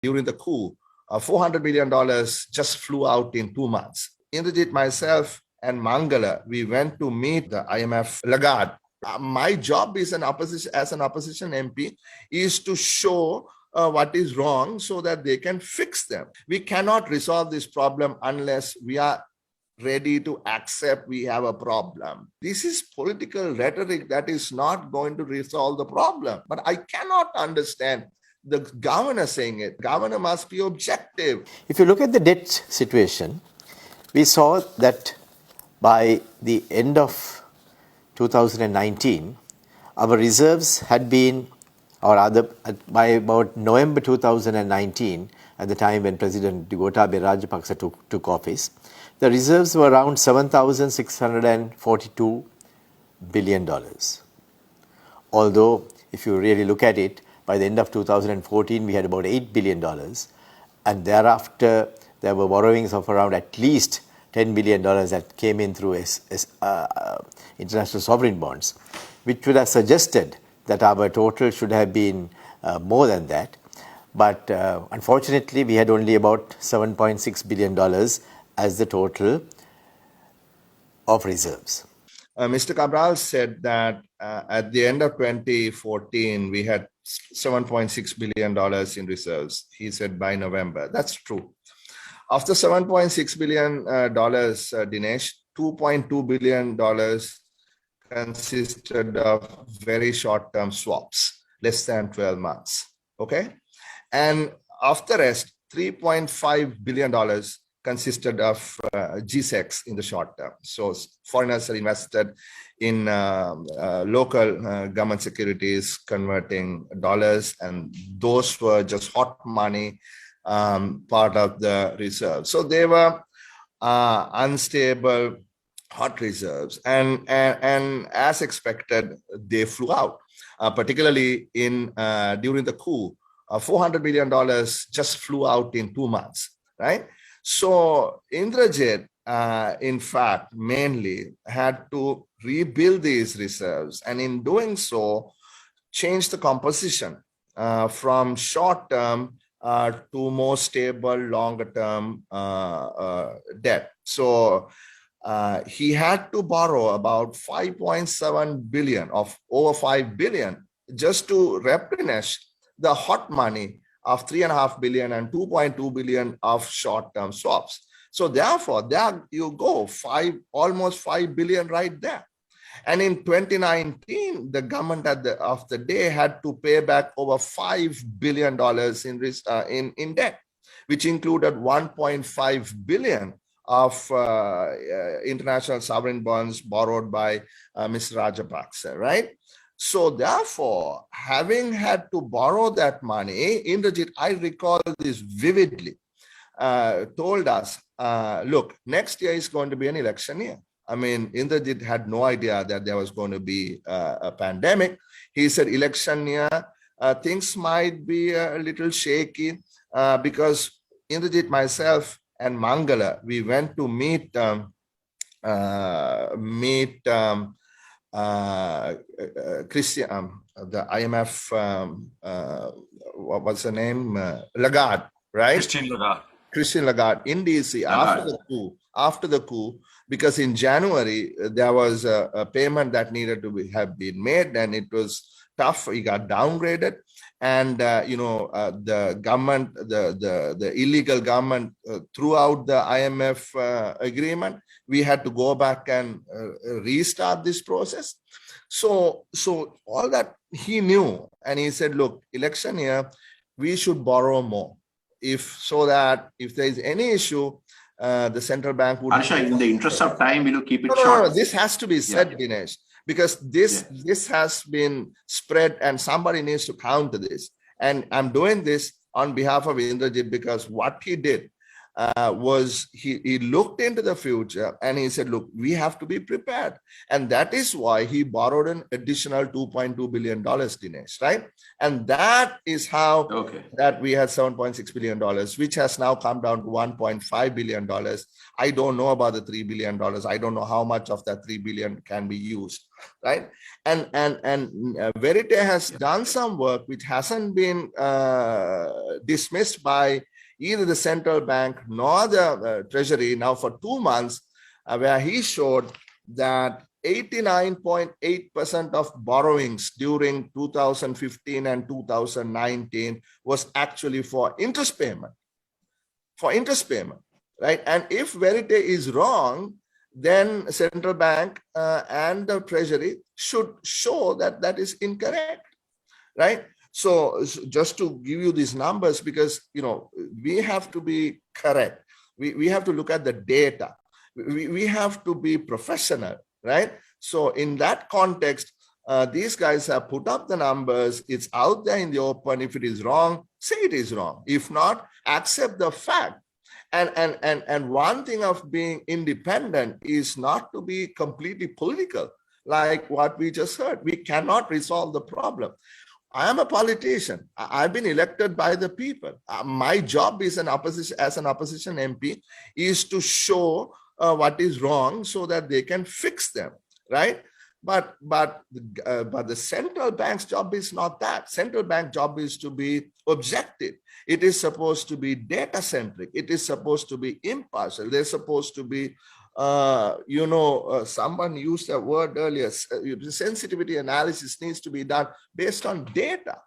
during the coup, $400 million just flew out in 2 months. Indrajit, myself, and Mangala, we went to meet the IMF Lagarde. My job is as an opposition MP is to show what is wrong so that they can fix them. We cannot resolve this problem unless we are ready to accept we have a problem. This is political rhetoric that is not going to resolve the problem. But I cannot understand the governor saying it. Governor must be objective. If you look at the debt situation, we saw that by the end of 2019, our reserves had been, or rather by about November 2019, at the time when President Gotabaya Rajapaksa took office, the reserves were around $7,642 billion. Although, if you really look at it, by the end of 2014, we had about $8 billion. And thereafter, there were borrowings of around at least $10 billion that came in through international sovereign bonds, which would have suggested that our total should have been more than that. But unfortunately, we had only about $7.6 billion as the total of reserves. Mr. Cabral said that at the end of 2014, we had $7.6 billion in reserves. He said by November. That's true. Of the $7.6 billion, Dinesh, $2.2 billion consisted of very short-term swaps, less than 12 months. Okay? And of the rest, $3.5 billion consisted of GSECs in the short term. So foreigners are invested in local government securities, converting dollars, and those were just hot money, part of the reserve. So they were unstable, hot reserves, and as expected, they flew out, particularly during the coup. $400 million just flew out in 2 months, right? So Indrajit, in fact, mainly had to rebuild these reserves, and in doing so, change the composition from short-term to more stable, longer-term debt. So he had to borrow about $5.7 billion of over $5 billion just to replenish the hot money of $3.5 billion and $2.2 billion of short-term swaps. So therefore, there you go, almost $5 billion right there. And in 2019, the government of the day had to pay back over $5 billion in debt, which included $1.5 billion of international sovereign bonds borrowed by Mr. Rajapaksa, right? So therefore, having had to borrow that money, Indrajit, I recall this vividly, told us, look, next year is going to be an election year. I mean, Indrajit had no idea that there was going to be a pandemic. He said election year, things might be a little shaky because Indrajit, myself, and Mangala, we went to meet Christian, the IMF, what's her name? Lagarde, right? Christine Lagarde in DC after the coup, because in January there was a payment that needed to have been made, and it was tough. He got downgraded, and the government, the illegal government, threw out the IMF agreement. We had to go back and restart this process. So all that he knew, and he said, look, election year, we should borrow more, so that if there is any issue, the central bank would. Harsha, in the interest of time, will you keep it short? No. This has to be said, Dinesh, because this has been spread, and somebody needs to counter this. And I'm doing this on behalf of Indrajit because what he did, was he looked into the future and he said, look, we have to be prepared. And that is why he borrowed an additional $2.2 billion, Dinesh, right? And that is how that we had $7.6 billion, which has now come down to $1.5 billion. I don't know about the $3 billion. I don't know how much of that $3 billion can be used, right? And Verite has done some work which hasn't been dismissed by either the central bank nor the treasury now for 2 months, where he showed that 89.8% of borrowings during 2015 and 2019 was actually for interest payment, right? And if Verite is wrong, then central bank and the treasury should show that that is incorrect, right? So just to give you these numbers, because, we have to be correct. We have to look at the data. We have to be professional, right? So in that context, these guys have put up the numbers. It's out there in the open. If it is wrong, say it is wrong. If not, accept the fact. And one thing of being independent is not to be completely political, like what we just heard. We cannot resolve the problem. I am a politician. I've been elected by the people. My job as an opposition MP is to show what is wrong so that they can fix them, right? But the central bank's job is not that. Central bank job is to be objective. It is supposed to be data centric. It is supposed to be impartial. They're supposed to be someone used a word earlier, sensitivity analysis needs to be done based on data,